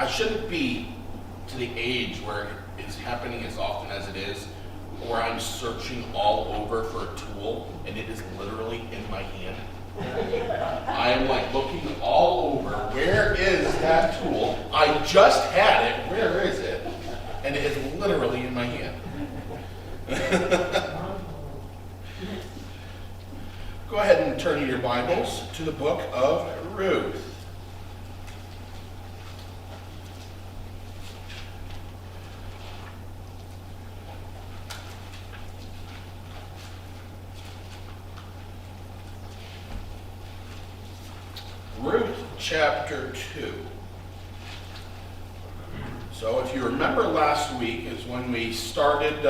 I shouldn't be to the age where it's happening as often as it is, where I'm searching all over for a tool and it is literally in my hand. I am like looking all over. Where is that tool? I just had it. Where is it? And it is literally in my hand. Go ahead and turn your Bibles to the book of Ruth. Ruth chapter 2. So if you remember last week is when we started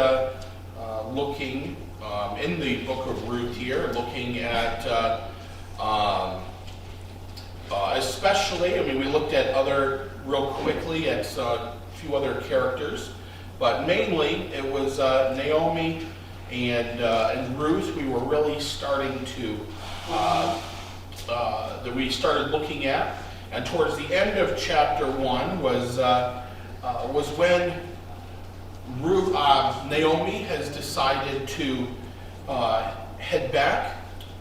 looking in the book of Ruth here, looking at especially, we looked at real quickly at a few other characters, but mainly it was Naomi and Ruth we were really starting to that we started looking at, and towards the end of chapter 1 was when Naomi has decided to head back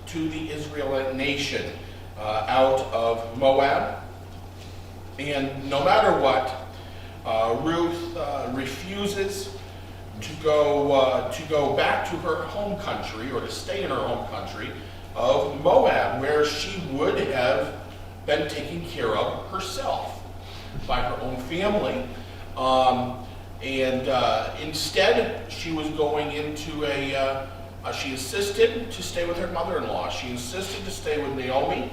to the Israelite nation out of Moab, and no matter what, Ruth refuses to go back to her home country, or to stay in her home country of Moab, where she would have been taken care of herself by her own family. Instead, she was going into she insisted to stay with her mother-in-law. She insisted to stay with Naomi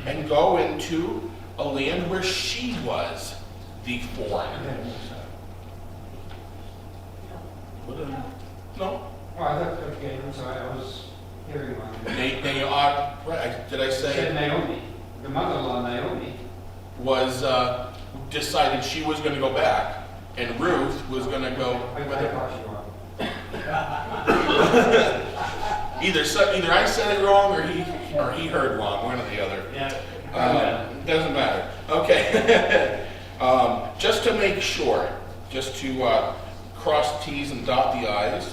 and go into a land where she was the foreigner. No? Oh, I thought, okay, I'm sorry, I was hearing wrong. Right, did I say? You said Naomi, the mother-in-law Naomi. Was decided she was going to go back, and Ruth was going to go with her. Either I said it wrong, or he heard wrong, one or the other. Yeah. Doesn't matter. Okay. Just to make sure, just to cross T's and dot the I's,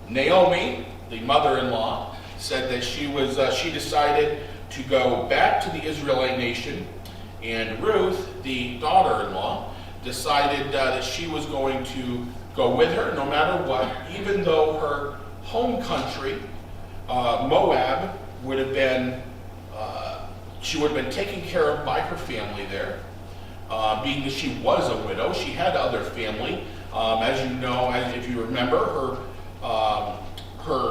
Naomi, the mother-in-law, said that she decided to go back to the Israelite nation, and Ruth, the daughter-in-law, decided that she was going to go with her no matter what, even though her home country, Moab, would have been, she would have been taken care of by her family there. Being that she was a widow, she had other family. As you know, if you remember, her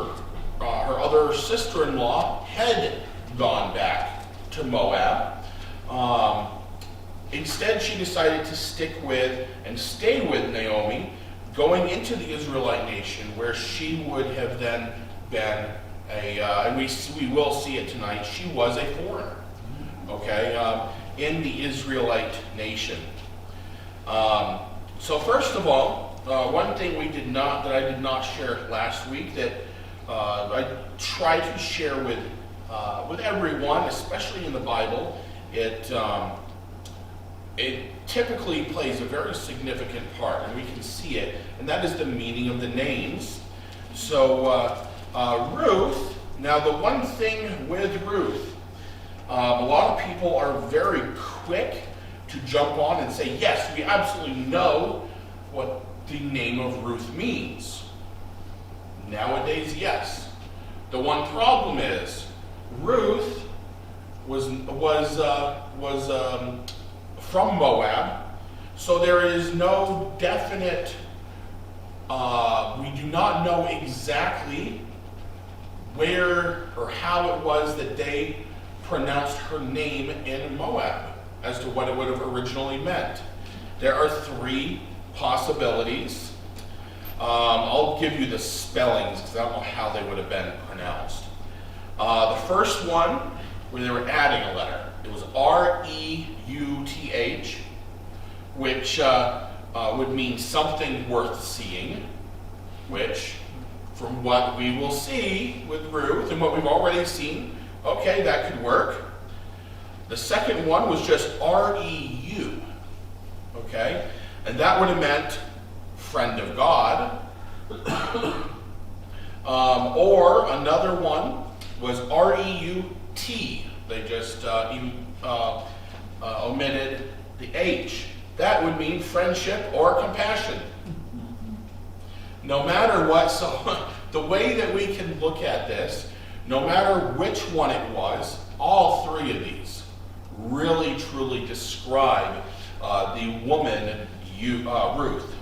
other sister-in-law had gone back to Moab. Instead, she decided to stick with and stay with Naomi, going into the Israelite nation, where she would have then been and we will see it tonight, she was a foreigner, okay, in the Israelite nation. So first of all, one thing that I did not share last week that I try to share with everyone, especially in the Bible, it typically plays a very significant part, and we can see it, and that is the meaning of the names. So Ruth, now the one thing with Ruth, a lot of people are very quick to jump on and say, yes, we absolutely know what the name of Ruth means. Nowadays, yes. The one problem is Ruth was from Moab, so there is no definite. We do not know exactly where or how it was that they pronounced her name in Moab as to what it would have originally meant. There are three possibilities. I'll give you the spellings because I don't know how they would have been pronounced. The first one, where they were adding a letter, it was R-E-U-T-H, which would mean something worth seeing, which, from what we will see with Ruth and what we've already seen, okay, that could work. The second one was just R-E-U, okay? And that would have meant friend of God. Or another one was R-E-U-T. They just omitted the H. That would mean friendship or compassion. No matter what, so the way that we can look at this, no matter which one it was, all three of these really truly describe the woman Ruth.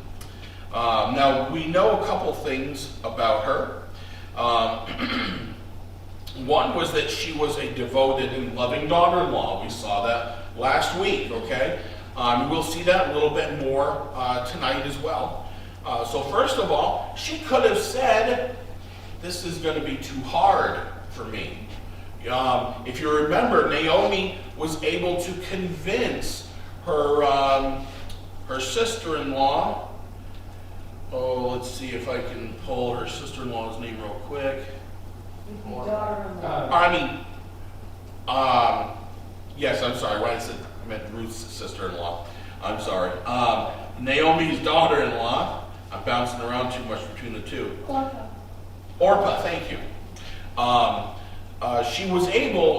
Now, we know a couple things about her. One was that she was a devoted and loving daughter-in-law. We saw that last week, okay? We'll see that a little bit more tonight as well. So first of all, she could have said, this is going to be too hard for me. If you remember, Naomi was able to convince her sister-in-law. Oh, let's see if I can pull her sister-in-law's name real quick. Yes, I'm sorry. When I said I meant Ruth's sister-in-law. I'm sorry. Naomi's daughter-in-law. I'm bouncing around too much between the two. Orpah, thank you.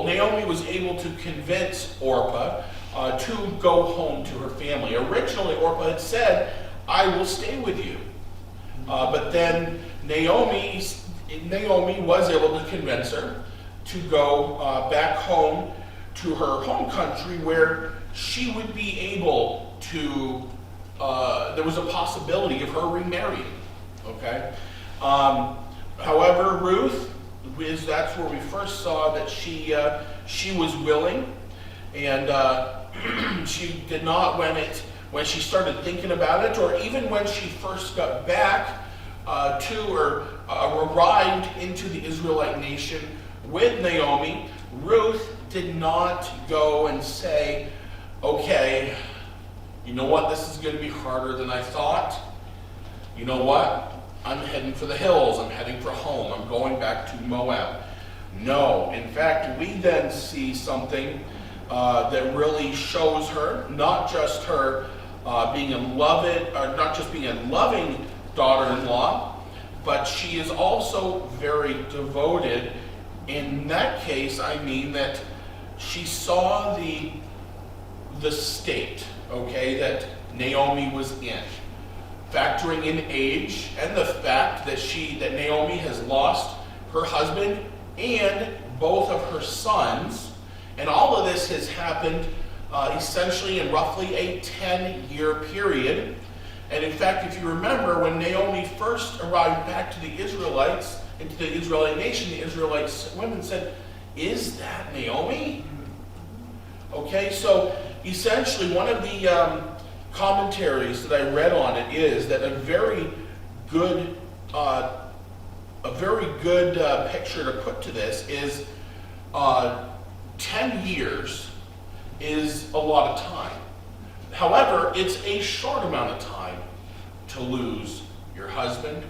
Naomi was able to convince Orpah to go home to her family. Originally, Orpah had said, I will stay with you. But then Naomi was able to convince her to go back home to her home country where she would be able to, there was a possibility of her remarrying, okay? However, Ruth, that's where we first saw that she was willing, and she did not, when she started thinking about it, or even when she first got back arrived into the Israelite nation with Naomi, Ruth did not go and say, okay, you know what, this is going to be harder than I thought. You know what? I'm heading for the hills. I'm heading for home. I'm going back to Moab. No. In fact, we then see something that really shows her, not just her being a loving daughter-in-law, but she is also very devoted. In that case, I mean that she saw the state, okay, that Naomi was in, factoring in age and the fact that Naomi has lost her husband and both of her sons, and all of this has happened essentially in roughly a 10-year period. And in fact, if you remember, when Naomi first arrived back to the Israelites, into the Israelite nation, the Israelite women said, is that Naomi? Okay, so essentially one of the commentaries that I read on it is that a very good picture to put to this is 10 years is a lot of time. However, it's a short amount of time to lose your husband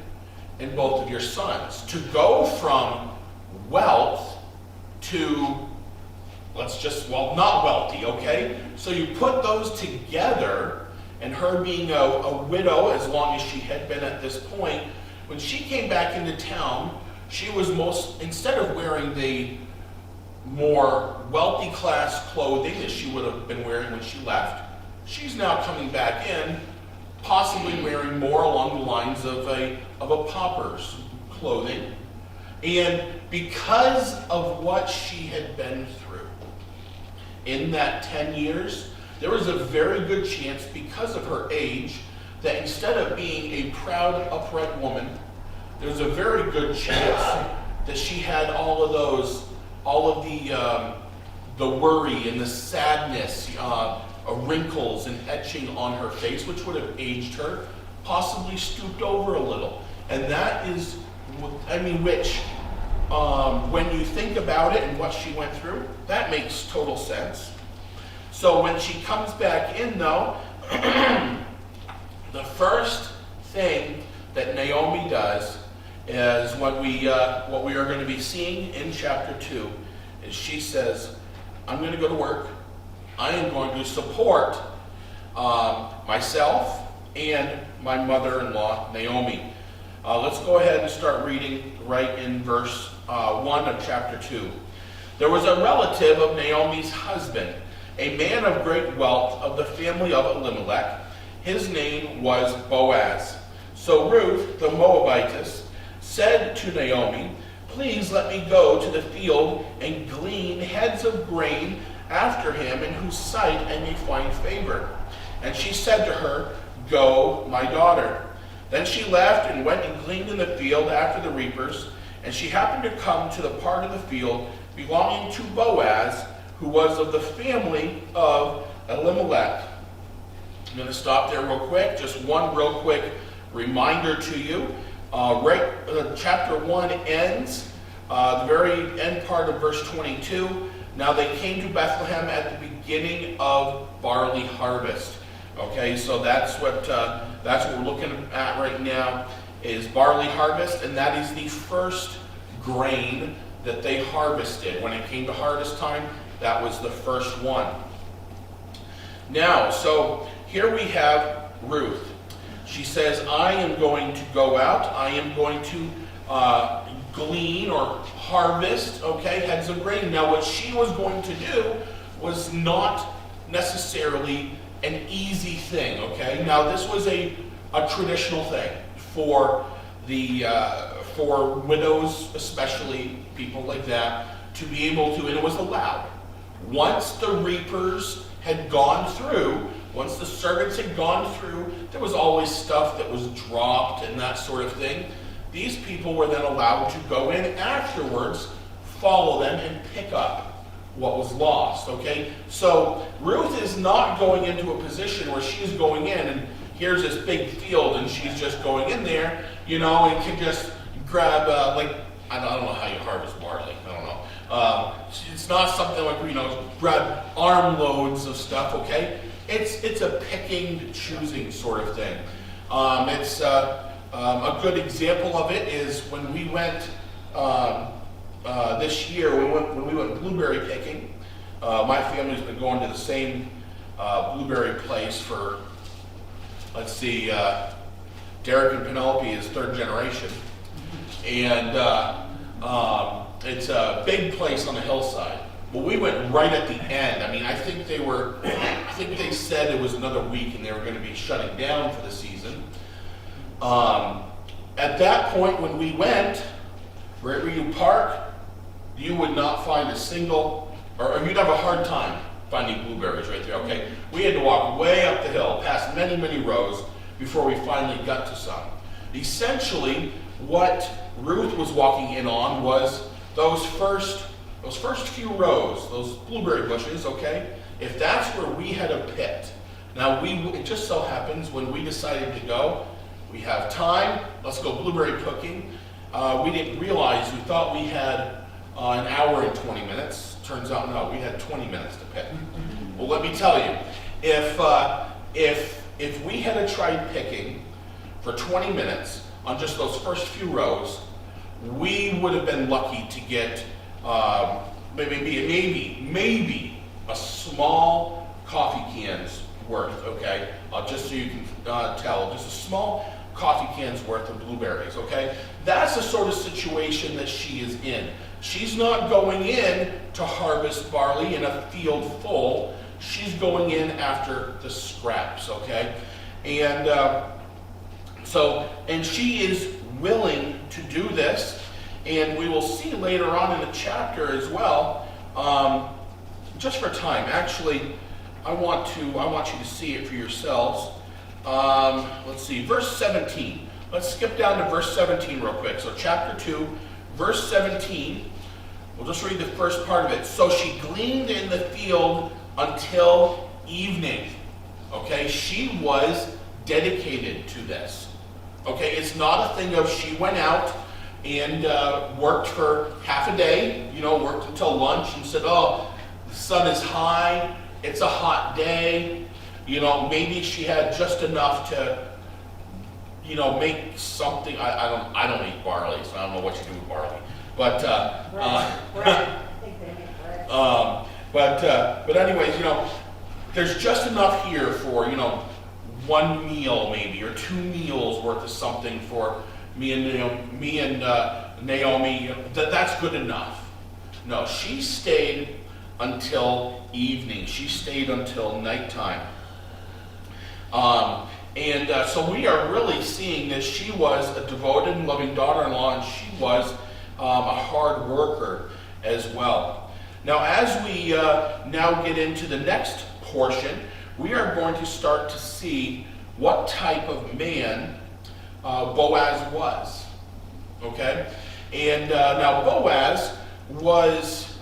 and both of your sons. To go from wealth to, not wealthy, okay? So you put those together, and her being a widow, as long as she had been at this point, when she came back into town, she was instead of wearing the more wealthy class clothing that she would have been wearing when she left, she's now coming back in, possibly wearing more along the lines of a pauper's clothing. And because of what she had been through in that 10 years, there was a very good chance, because of her age, that instead of being a proud, upright woman, there was a very good chance that she had all of the worry and the sadness, wrinkles and etching on her face, which would have aged her, possibly stooped over a little. And that is, when you think about it and what she went through, that makes total sense. So when she comes back in, though, the first thing that Naomi does is what we are going to be seeing in chapter 2, is she says, I'm going to go to work. I am going to support myself and my mother-in-law, Naomi. Let's go ahead and start reading right in verse 1 of chapter 2. There was a relative of Naomi's husband, a man of great wealth of the family of Elimelech. His name was Boaz. So Ruth, the Moabitess, said to Naomi, "Please let me go to the field and glean heads of grain after him, in whose sight I may find favor." And she said to her, "Go, my daughter." Then she left and went and gleaned in the field after the reapers, and she happened to come to the part of the field belonging to Boaz, who was of the family of Elimelech. I'm going to stop there real quick. Just one real quick reminder to you. Chapter 1 ends, the very end part of verse 22. Now they came to Bethlehem at the beginning of barley harvest. Okay, so that's what we're looking at right now, is barley harvest, and that is the first grain that they harvested. When it came to harvest time, that was the first one. Now, so here we have Ruth. She says, "I am going to go out. I am going to glean or harvest, okay, heads of grain." Now, what she was going to do was not necessarily an easy thing, okay? Now, this was a traditional thing for for widows, especially people like that, to be able to, and it was allowed. Once the reapers had gone through, once the servants had gone through, there was always stuff that was dropped and that sort of thing. These people were then allowed to go in afterwards, follow them, and pick up what was lost, okay? So Ruth is not going into a position where she's going in and here's this big field and she's just going in there, and can just grab, I don't know how you harvest barley, I don't know. It's not something like, grab armloads of stuff, okay? It's a picking, choosing sort of thing. A good example of it is when we went this year, when we went blueberry picking. My family's been going to the same blueberry place for, let's see, Derek and Penelope is third generation. And it's a big place on the hillside. But we went right at the end. I mean, I think they said it was another week and they were going to be shutting down for the season. At that point when we went, right where you park, you would not find a single, or you'd have a hard time finding blueberries right there, okay? We had to walk way up the hill, past many, many rows, before we finally got to some. Essentially, what Ruth was walking in on was those first few rows, those blueberry bushes, okay? If that's where we had a pit. Now, it just so happens when we decided to go, we have time, let's go blueberry picking. We didn't realize, we thought we had an hour and 20 minutes. Turns out, no, we had 20 minutes to pick. Well, let me tell you, if we had tried picking for 20 minutes on just those first few rows, we would have been lucky to get maybe a small coffee can's worth, okay? Just so you can tell, just a small coffee can's worth of blueberries, okay? That's the sort of situation that she is in. She's not going in to harvest barley in a field full. She's going in after the scraps, okay? And and she is willing to do this, and we will see later on in the chapter as well. Just for time, actually, I want you to see it for yourselves. Let's see, verse 17. Let's skip down to verse 17 real quick. So chapter 2, verse 17. We'll just read the first part of it. So she gleaned in the field until evening. Okay, she was dedicated to this. Okay, it's not a thing of she went out and worked for half a day, worked until lunch and said, oh, the sun is high, it's a hot day. Maybe she had just enough to, make something. I don't eat barley, so I don't know what you do with barley. But Bread. I think they make bread. but anyways, there's just enough here for, one meal maybe, or 2 meals worth of something for me and Naomi. That's good enough. No, she stayed until evening. She stayed until nighttime. So we are really seeing that she was a devoted and loving daughter-in-law, and she was a hard worker as well. Now, as we now get into the next portion, we are going to start to see what type of man Boaz was. Okay? And now Boaz was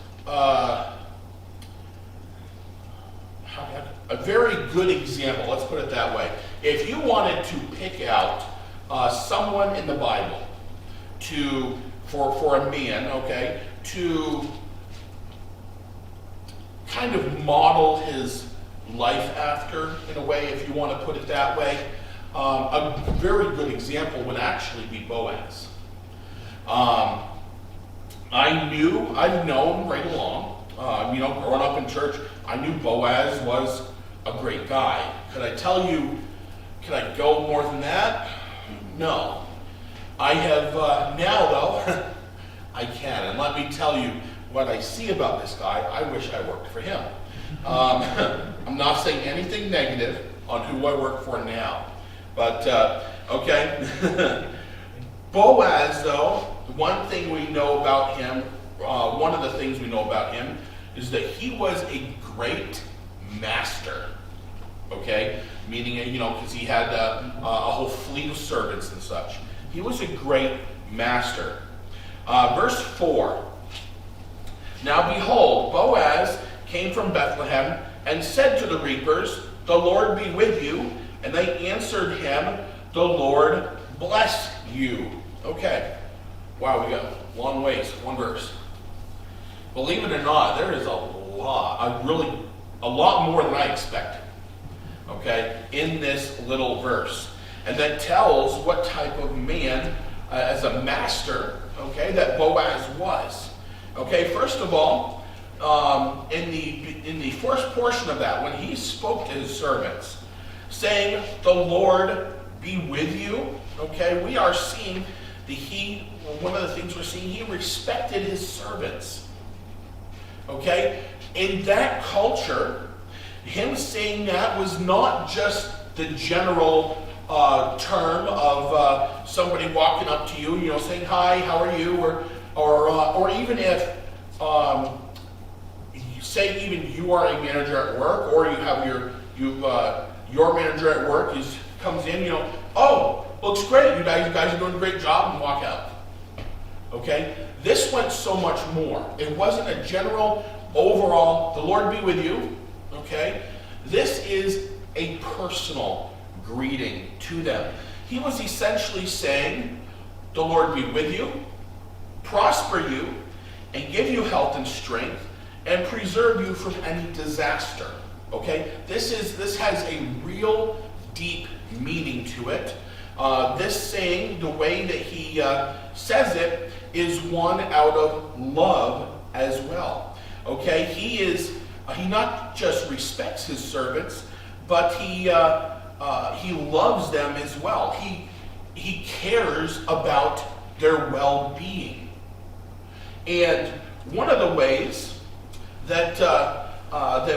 a very good example, let's put it that way. If you wanted to pick out someone in the Bible for a man, okay, to kind of model his life after, in a way, if you want to put it that way, a very good example would actually be Boaz. I've known right along, growing up in church, I knew Boaz was a great guy. Could I go more than that? No. I have, now though, I can. And let me tell you what I see about this guy. I wish I worked for him. I'm not saying anything negative on who I work for now. But, okay. Boaz, though, one thing we know about him, one of the things we know about him is that he was a great master. Okay? Meaning, because he had a whole fleet of servants and such. He was a great master. Verse 4. Now behold, Boaz came from Bethlehem and said to the reapers, "The Lord be with you." And they answered him, "The Lord bless you." Okay. Wow, we got long ways, one verse. Believe it or not, there is a lot more than I expected, okay, in this little verse. And that tells what type of man, as a master, okay, that Boaz was. Okay, first of all, in the first portion of that, when he spoke to his servants, saying, "The Lord be with you," okay, we are seeing one of the things we're seeing, he respected his servants. Okay? In that culture, him saying that was not just the general term of somebody walking up to you, saying, "Hi, how are you?" Or even if you say even you are a manager at work, or you have your manager at work comes in, "Oh, looks great. You guys are doing a great job," and walk out. Okay? This went so much more. It wasn't a general, overall, "The Lord be with you." Okay? This is a personal greeting to them. He was essentially saying, "The Lord be with you, prosper you, and give you health and strength, and preserve you from any disaster." Okay? This has a real deep meaning to it. This saying, the way that he says it, is one out of love as well. Okay, he not just respects his servants, but he loves them as well. He cares about their well-being. And one of the ways that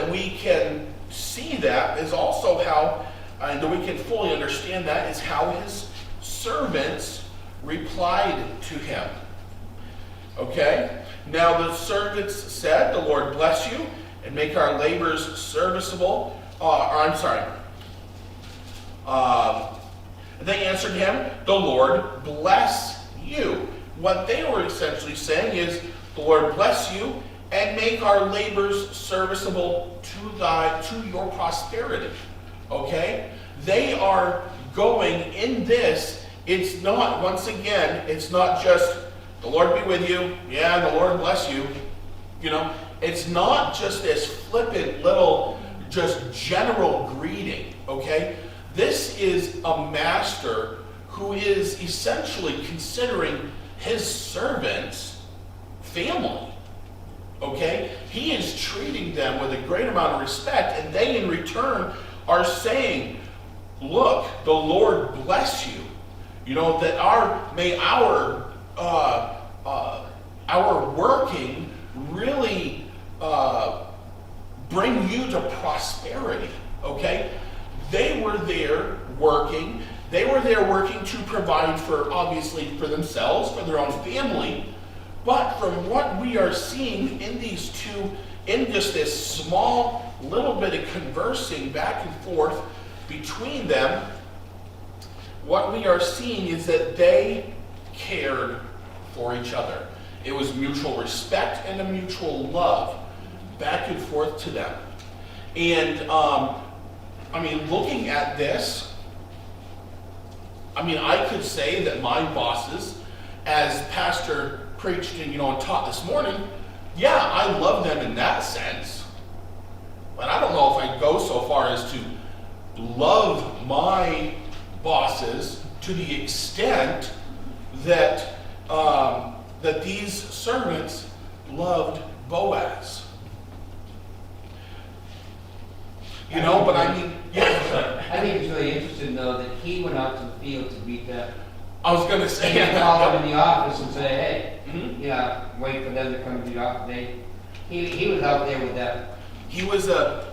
we can see that is also how, and that we can fully understand that, is how his servants replied to him. Okay? Now the servants said, "The Lord bless you and make our labors serviceable." They answered him, "The Lord bless you." What they were essentially saying is, "The Lord bless you and make our labors serviceable to your prosperity." Okay? They are going in this. It's not, once again, it's not just, "The Lord be with you." Yeah, "The Lord bless you." It's not just this flippant little, just general greeting. Okay? This is a master who is essentially considering his servants family. Okay? He is treating them with a great amount of respect, and they in return are saying, look, the Lord bless you. You know, that may our working really bring you to prosperity. Okay? They were there working. They were there working to provide for, obviously, for themselves, for their own family. But from what we are seeing in these two, in just this small little bit of conversing back and forth between them, what we are seeing is that they cared for each other. It was mutual respect and a mutual love back and forth to them. And, looking at this, I could say that my bosses, as Pastor preached and taught this morning, yeah, I love them in that sense. But I don't know if I'd go so far as to love my bosses to the extent that that these servants loved Boaz. But yeah. I think it's really interesting, though, that he went out to the field to beat them. I was going to say, He didn't call them in the office and say, hey, mm-hmm. wait for them to come to the office. He was out there with them. He was how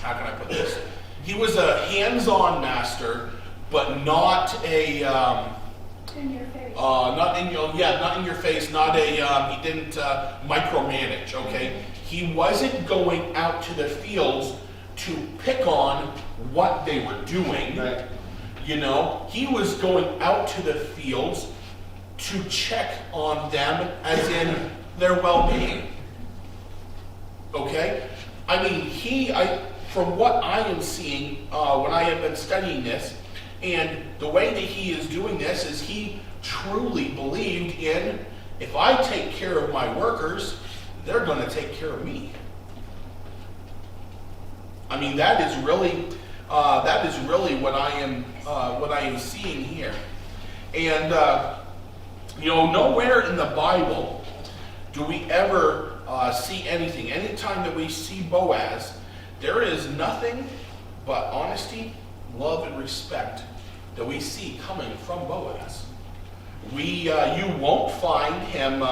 can I put this? He was a hands-on master, but not a in your face. not in your face. Not a he didn't micromanage. Okay, he wasn't going out to the fields to pick on what they were doing. Right. He was going out to the fields to check on them, as in their well-being. Okay, from what I am seeing when I have been studying this, and the way that he is doing this is he truly believed in, if I take care of my workers, they're going to take care of me. That is really what I am seeing here. And nowhere in the Bible do we ever see anything. Anytime that we see Boaz, there is nothing but honesty, love, and respect that we see coming from Boaz. You won't find him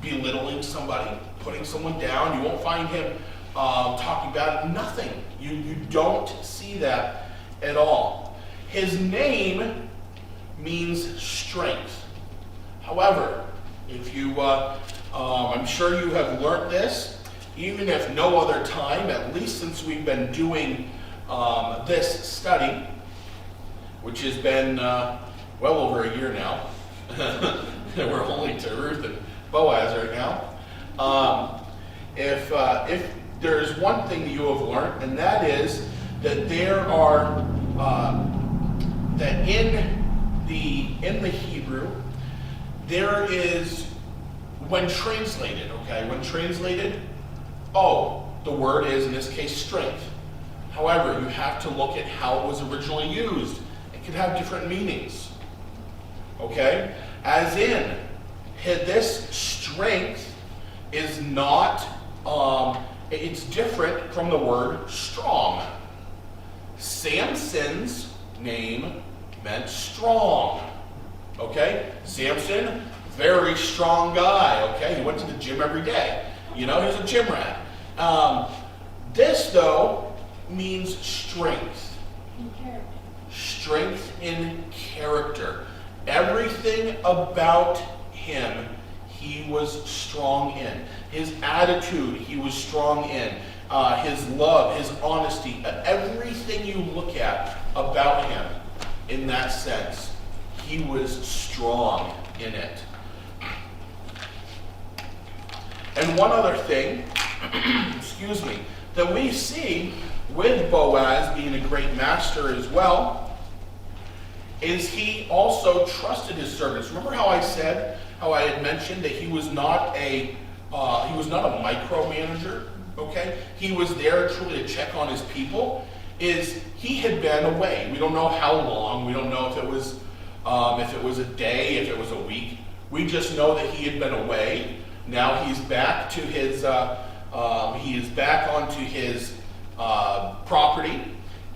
belittling somebody, putting someone down. You won't find him talking about nothing. You don't see that at all. His name means strength. However, if you, I'm sure you have learned this, even if no other time, at least since we've been doing this study, which has been well over a year now. We're only to Ruth and Boaz right now. If there's one thing that you have learned, and that is that there are that in the Hebrew there is, when translated, the word is in this case strength. However, you have to look at how it was originally used. It can have different meanings. Okay? As in, this strength is not, it's different from the word strong. Samson's name meant strong. Okay? Samson, very strong guy. Okay? He went to the gym every day. He was a gym rat. This, though, means strength. In character. Strength in character. Everything about him, he was strong in. His attitude, he was strong in. His love, his honesty, everything you look at about him in that sense, he was strong in it. And one other thing, excuse me, that we see with Boaz being a great master as well, is he also trusted his servants. Remember how I had mentioned that he was not a micromanager, okay? He was there truly to check on his people. He had been away. We don't know how long. We don't know if it was a day, if it was a week. We just know that he had been away. Now he's back to his, he is back onto his property,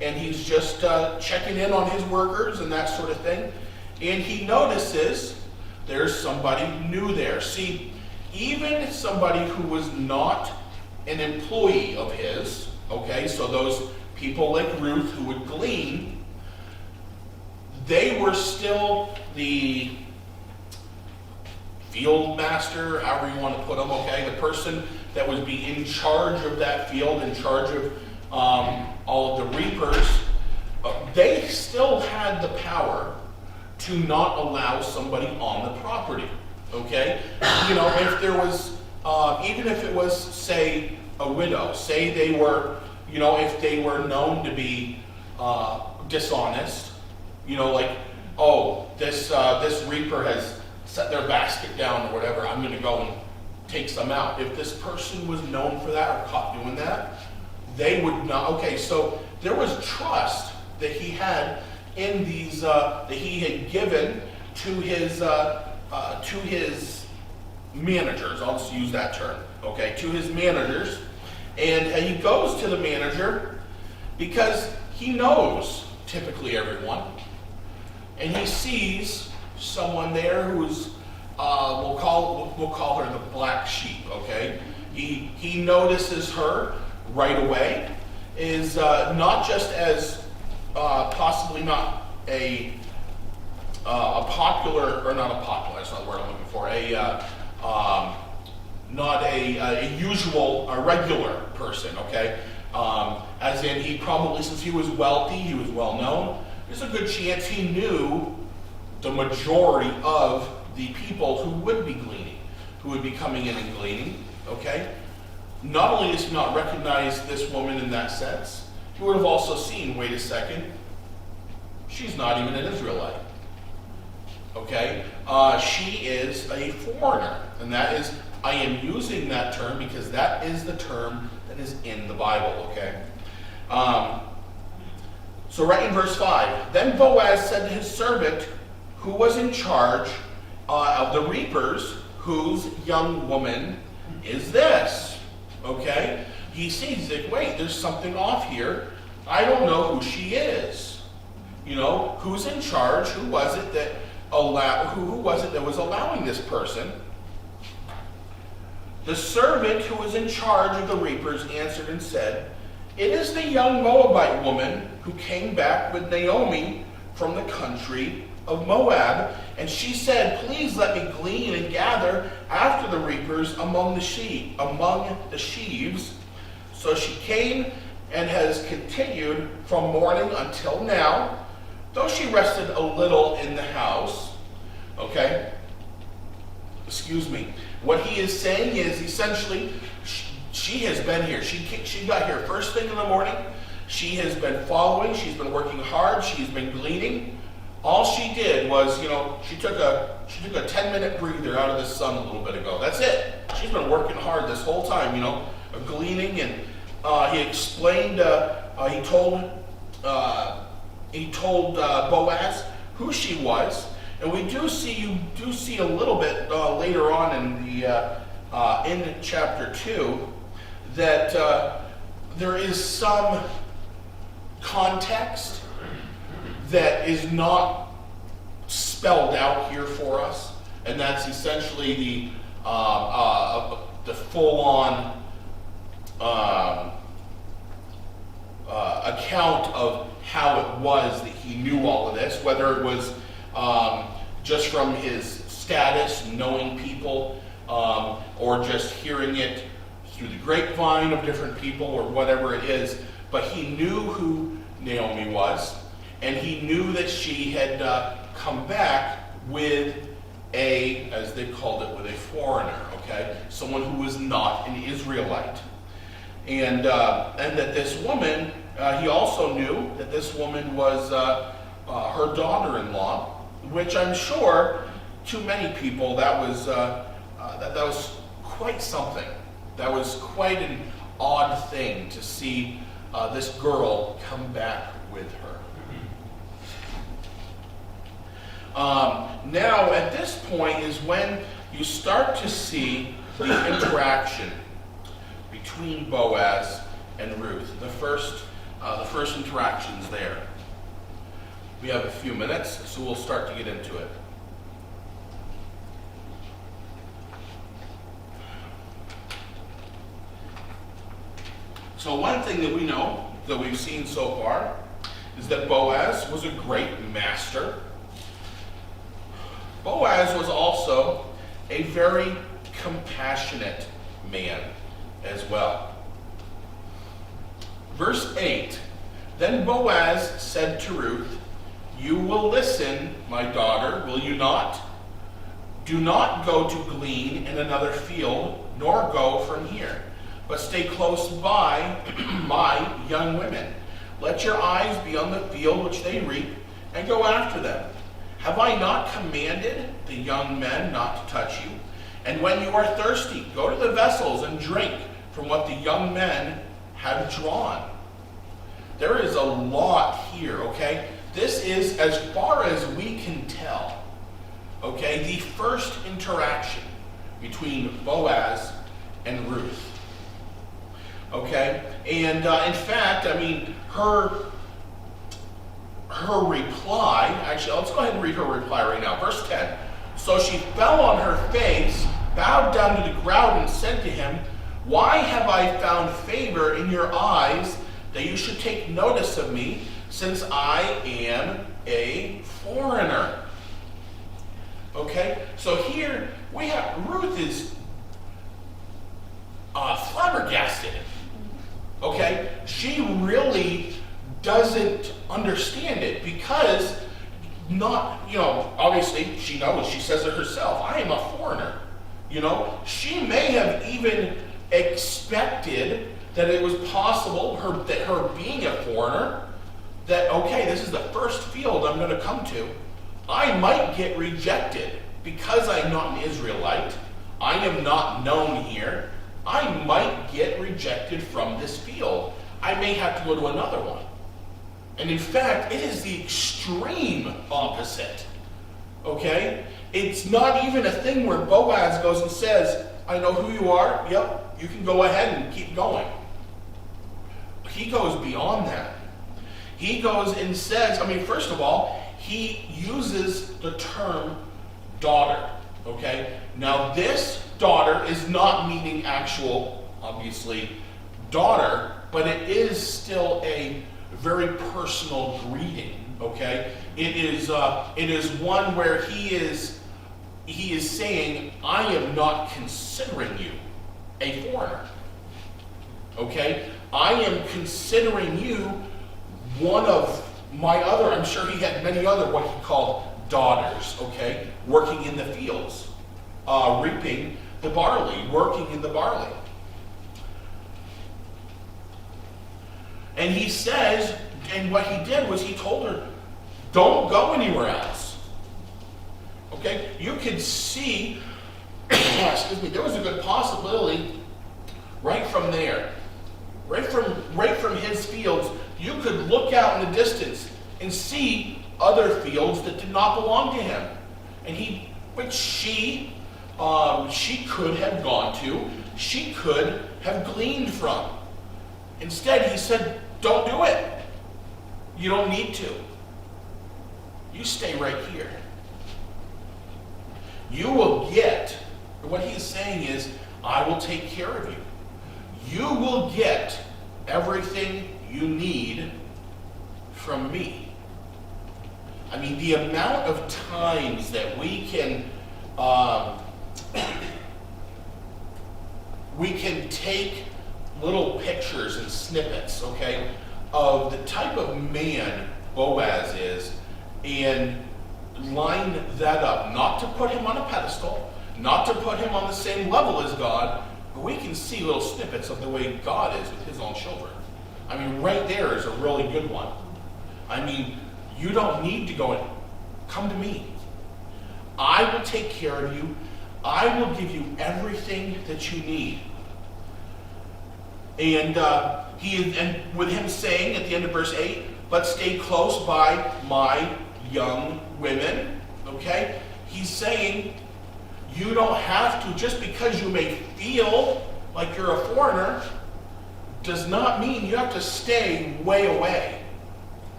and he's just checking in on his workers and that sort of thing. And he notices there's somebody new there. See, even somebody who was not an employee of his, okay, so those people like Ruth who would glean, they were still the field master, however you want to put them, okay, the person that would be in charge of that field, in charge of all of the reapers. They still had the power to not allow somebody on the property, okay? You know, if there was, even if it was, say, a widow, say they were, you know, if they were known to be dishonest, you know, like, oh, this reaper has set their basket down or whatever, I'm going to go and take some out. If this person was known for that or caught doing that, they would not. Okay, so there was trust that he had in these, that he had given to his managers. I'll just use that term, okay, to his managers. And he goes to the manager because he knows typically everyone. And he sees someone there who's, we'll call her the black sheep, okay? He notices her right away, is not just as possibly not a popular, or not a popular, that's not the word I'm looking for, not a usual, a regular person, okay? As in, he probably, since he was wealthy, he was well known, there's a good chance he knew the majority of the people who would be gleaning, who would be coming in and gleaning, okay? Not only does he not recognize this woman in that sense, he would have also seen, wait a second, she's not even an Israelite, okay? She is a foreigner, and that is, I am using that term because that is the term that is in the Bible, okay? So right in verse 5, then Boaz said to his servant, who was in charge of the reapers, whose young woman is this? Okay? He sees, he's like, wait, there's something off here. I don't know who she is. You know, who's in charge? Who was it that was allowing this person? The servant who was in charge of the reapers answered and said, it is the young Moabite woman who came back with Naomi from the country of Moab, and she said, please let me glean and gather after the reapers among the sheaves. So she came and has continued from morning until now, though she rested a little in the house. Okay? Excuse me. What he is saying is essentially, she has been here. She got here first thing in the morning. She has been following. She's been working hard. She's been gleaning. All she did was, you know, she took a 10-minute breather out of the sun a little bit ago. That's it. She's been working hard this whole time, you know, gleaning. And he explained. He told Boaz who she was. And we do see a little bit later on in chapter 2 that there is some context that is not spelled out here for us, and that's essentially the full-on account of how it was that he knew all of this, whether it was just from his status, knowing people, or just hearing it through the grapevine of different people, or whatever it is. But he knew who Naomi was, and he knew that she had come back with as they called it, with a foreigner, okay? Someone who was not an Israelite. And that this woman, he also knew that this woman was her daughter-in-law, which I'm sure to many people that was quite something. That was quite an odd thing to see this girl come back with her. Now, at this point is when you start to see the interaction between Boaz and Ruth. The first interactions there. We have a few minutes, so we'll start to get into it. So one thing that we know, that we've seen so far, is that Boaz was a great master. Boaz was also a very compassionate man as well. Verse 8, then Boaz said to Ruth, you will listen, my daughter, will you not? Do not go to glean in another field, nor go from here, but stay close by my young women. Let your eyes be on the field which they reap, and go after them. Have I not commanded the young men not to touch you? And when you are thirsty, go to the vessels and drink from what the young men have drawn. There is a lot here, okay? This is, as far as we can tell, okay, the first interaction between Boaz and Ruth. Okay? And in fact, I mean, her reply, actually, let's go ahead and read her reply right now. Verse 10. So she fell on her face, bowed down to the ground, and said to him, why have I found favor in your eyes that you should take notice of me, since I am a foreigner? Okay? So here we have, Ruth is flabbergasted. Okay? She really doesn't understand it because obviously she knows, she says it herself, I am a foreigner. She may have even expected that it was possible, that her being a foreigner, that, okay, this is the first field I'm going to come to. I might get rejected because I'm not an Israelite. I am not known here. I might get rejected from this field. I may have to go to another one. And in fact, it is the extreme opposite. Okay? It's not even a thing where Boaz goes and says, I know who you are. Yep, you can go ahead and keep going. He goes beyond that. He goes and says, first of all, he uses the term daughter. Okay? Now this daughter is not meaning actual, obviously, daughter, but it is still a very personal greeting. Okay? It is one where he is saying, I am not considering you a foreigner. Okay? I am considering you one of my other, I'm sure he had many other what he called daughters, okay? Working in the fields, reaping the barley, working in the barley. And he says, and what he did was he told her, don't go anywhere else. Okay? You could see, there was a good possibility right from there. Right from his fields, you could look out in the distance and see other fields that did not belong to him. Which she could have gone to, she could have gleaned from. Instead, he said, don't do it. You don't need to. You stay right here. You will get, what he's saying is, I will take care of you. You will get everything you need from me. The amount of times that we can take little pictures and snippets, okay, of the type of man Boaz is and line that up, not to put him on a pedestal, not to put him on the same level as God, but we can see little snippets of the way God is with his own children. Right there is a really good one. You don't need to go and come to me. I will take care of you. I will give you everything that you need. And with him saying at the end of verse 8, but stay close by my young women, Okay? He's saying you don't have to, just because you may feel like you're a foreigner, does not mean you have to stay way away.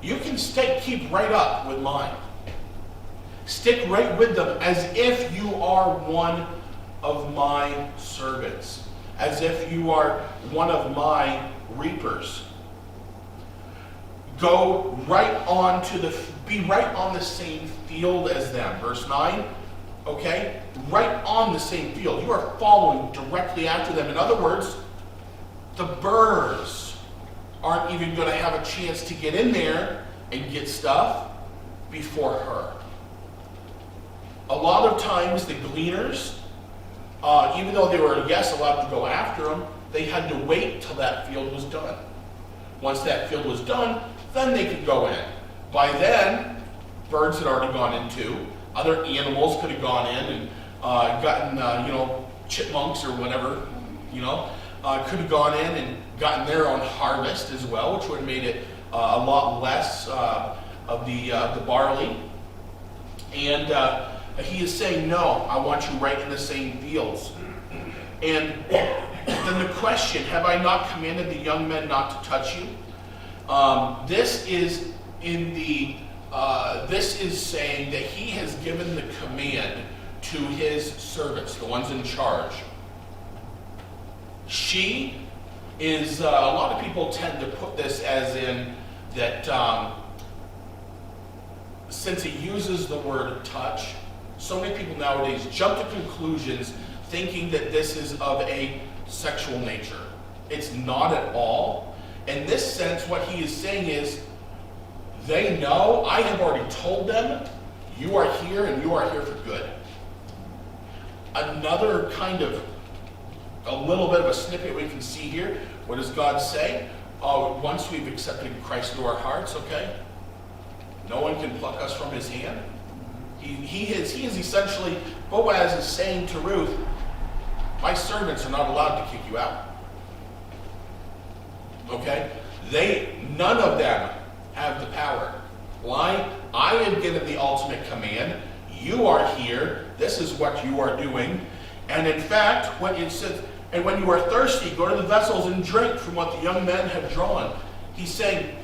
You can keep right up with mine. Stick right with them as if you are one of my servants, as if you are one of my reapers. Go right on be right on the same field as them. Verse 9, okay? Right on the same field. You are following directly after them. In other words, the birds aren't even going to have a chance to get in there and get stuff before her. A lot of times the gleaners, even though they were, yes, allowed to go after them, they had to wait till that field was done. Once that field was done, then they could go in. By then, birds had already gone in too. Other animals could have gone in and gotten, chipmunks or whatever, could have gone in and gotten their own harvest as well, which would have made it a lot less of the barley. And he is saying, no, I want you right in the same fields. And then the question, have I not commanded the young men not to touch you? This is saying that he has given the command to his servants, the ones in charge. She is, a lot of people tend to put this as in that since it uses the word touch, so many people nowadays jump to conclusions thinking that this is of a sexual nature. It's not at all. In this sense, what he is saying is, they know, I have already told them, you are here and you are here for good. Another kind of, a little bit of a snippet we can see here. What does God say? Once we've accepted Christ into our hearts, okay? No one can pluck us from his hand. He is essentially, Boaz is saying to Ruth, my servants are not allowed to kick you out. Okay? None of them have the power. Why? I have given the ultimate command. You are here. This is what you are doing. And in fact, when it says, and when you are thirsty, go to the vessels and drink from what the young men have drawn. He's saying,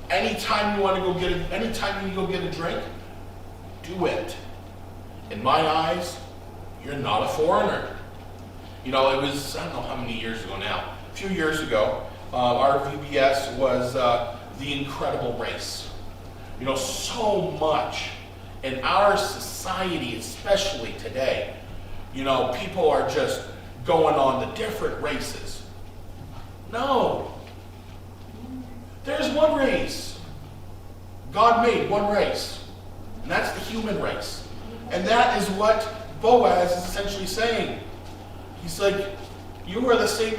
anytime you need to go get a drink, do it. In my eyes, you're not a foreigner. It was, I don't know how many years ago now, a few years ago, our VBS was The Incredible Race. So much in our society, especially today, people are just going on the different races. No. There's one race. God made one race. And that's the human race. And that is what Boaz is essentially saying. He's like, you are the same,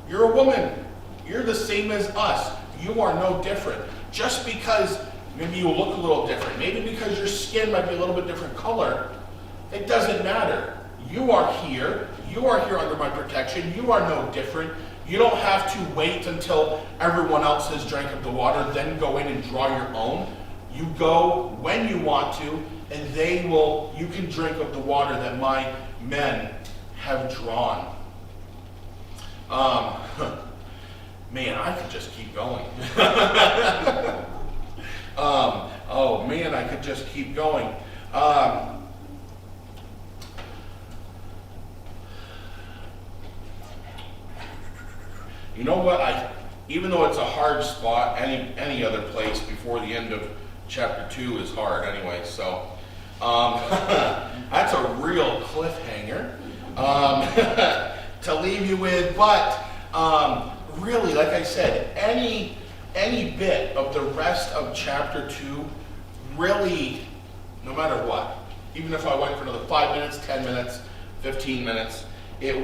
you're a woman. You're the same as us. You are no different. Just because maybe you look a little different, maybe because your skin might be a little bit different color, it doesn't matter. You are here. You are here under my protection. You are no different. You don't have to wait until everyone else has drank of the water, then go in and draw your own. You go when you want to, and you can drink of the water that my men have drawn. Man, I could just keep going. I could just keep going. You know what? Even though it's a hard spot, any other place before the end of chapter 2 is hard anyway. So that's a real cliffhanger to leave you with. But really, like I said, any bit of the rest of chapter 2, really, no matter what, even if I went for another 5 minutes, 10 minutes, 15 minutes, it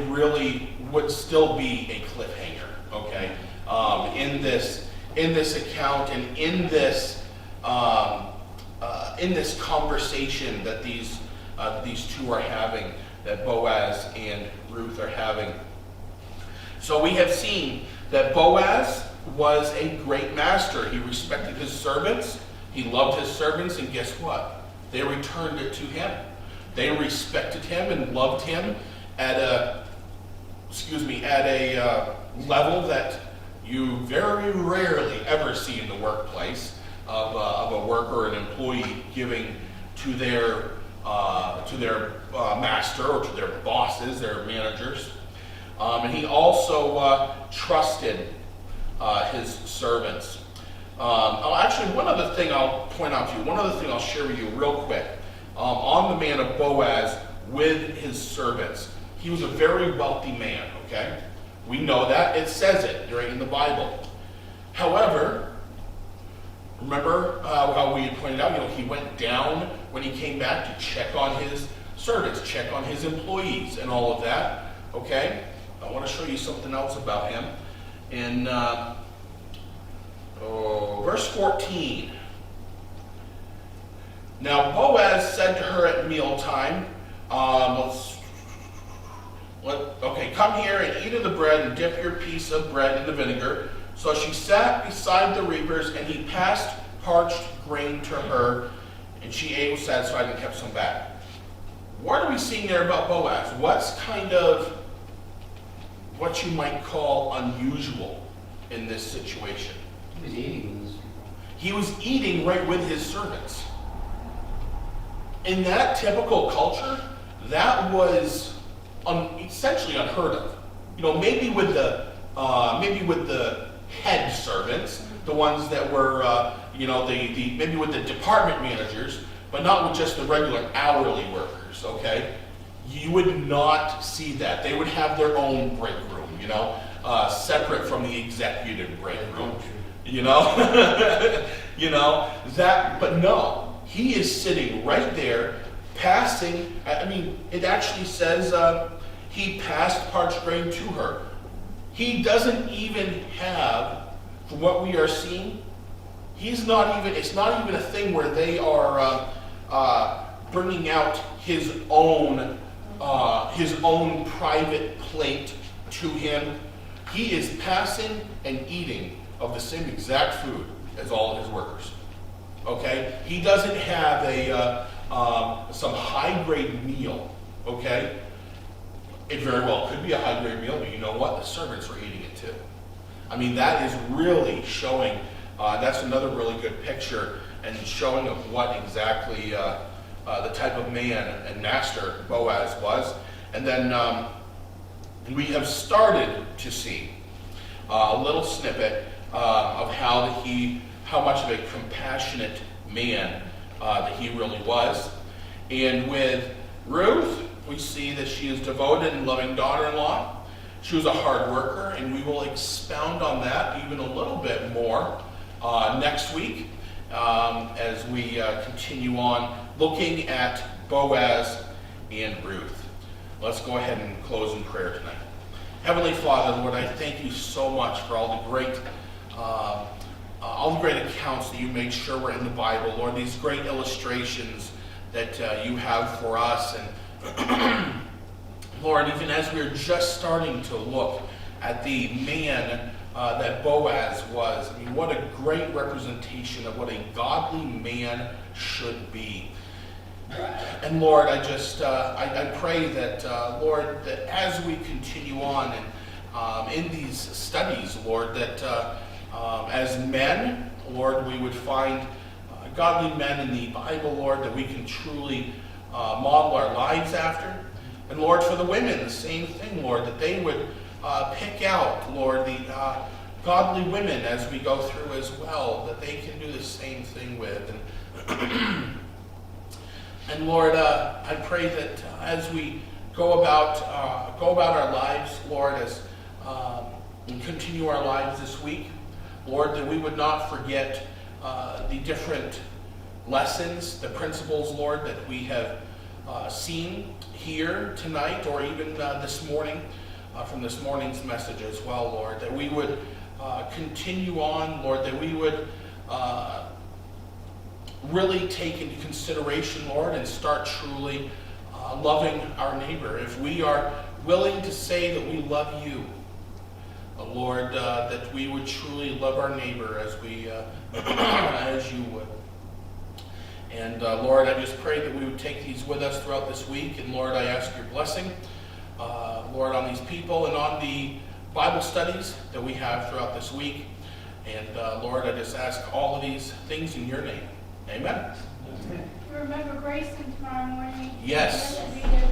really would still be a cliffhanger, okay? In this account and in this conversation that these two are having, that Boaz and Ruth are having. So we have seen that Boaz was a great master. He respected his servants. He loved his servants, and guess what? They returned it to him. They respected him and loved him at a level that you very rarely ever see in the workplace of a worker or an employee giving to their master or to their bosses, their managers. And he also trusted his servants. Actually, one other thing I'll point out to you, one other thing I'll share with you real quick, on the man of Boaz with his servants. He was a very wealthy man, okay? We know that. It says it right in the Bible. However, remember how we had pointed out, he went down when he came back to check on his servants, check on his employees and all of that, okay? I want to show you something else about him. In verse 14. Now Boaz said to her at mealtime, come here and eat of the bread and dip your piece of bread in the vinegar. So she sat beside the reapers, and he passed parched grain to her, and she ate, was satisfied, and kept some back. What are we seeing there about Boaz? What's kind of what you might call unusual in this situation? He was eating with his people. He was eating right with his servants. In that typical culture, that was essentially unheard of. Maybe with the head servants, the ones that were, maybe with the department managers, but not with just the regular hourly workers. Okay, you would not see that. They would have their own break room, separate from the executive break room. But no, he is sitting right there, passing. It actually says he passed parched grain to her. He doesn't even have, from what we are seeing, it's not even a thing where they are bringing out his own private plate to him. He is passing and eating of the same exact food as all of his workers. Okay? He doesn't have some high-grade meal. Okay? It very well could be a high-grade meal, but you know what? The servants were eating it too. That is really showing, that's another really good picture and showing of what exactly the type of man and master Boaz was. And then we have started to see a little snippet of how much of a compassionate man that he really was. And with Ruth, we see that she is devoted and loving daughter-in-law. She was a hard worker, and we will expound on that even a little bit more next week as we continue on looking at Boaz and Ruth. Let's go ahead and close in prayer tonight. Heavenly Father, Lord, I thank you so much for all the great accounts that you made sure were in the Bible, Lord, these great illustrations that you have for us. And Lord, even as we're just starting to look at the man that Boaz was, what a great representation of what a godly man should be. And Lord, I pray that, Lord, that as we continue on and in these studies, Lord, that as men, Lord, we would find godly men in the Bible, Lord, that we can truly model our lives after. And Lord, for the women, the same thing, Lord, that they would pick out, Lord, the godly women as we go through as well, that they can do the same thing with. And Lord, I pray that as we go about our lives, Lord, as we continue our lives this week, Lord, that we would not forget the different lessons, the principles, Lord, that we have seen here tonight or even this morning from this morning's message as well, Lord, that we would continue on, Lord, that we would really take into consideration, Lord, and start truly loving our neighbor. If we are willing to say that we love you, Lord, that we would truly love our neighbor as we, as you would. And Lord, I just pray that we would take these with us throughout this week. And Lord, I ask your blessing, Lord, on these people and on the Bible studies that we have throughout this week. And Lord, I just ask all of these things in your name. Amen. Remember Grayson tomorrow morning. Yes. He has to be there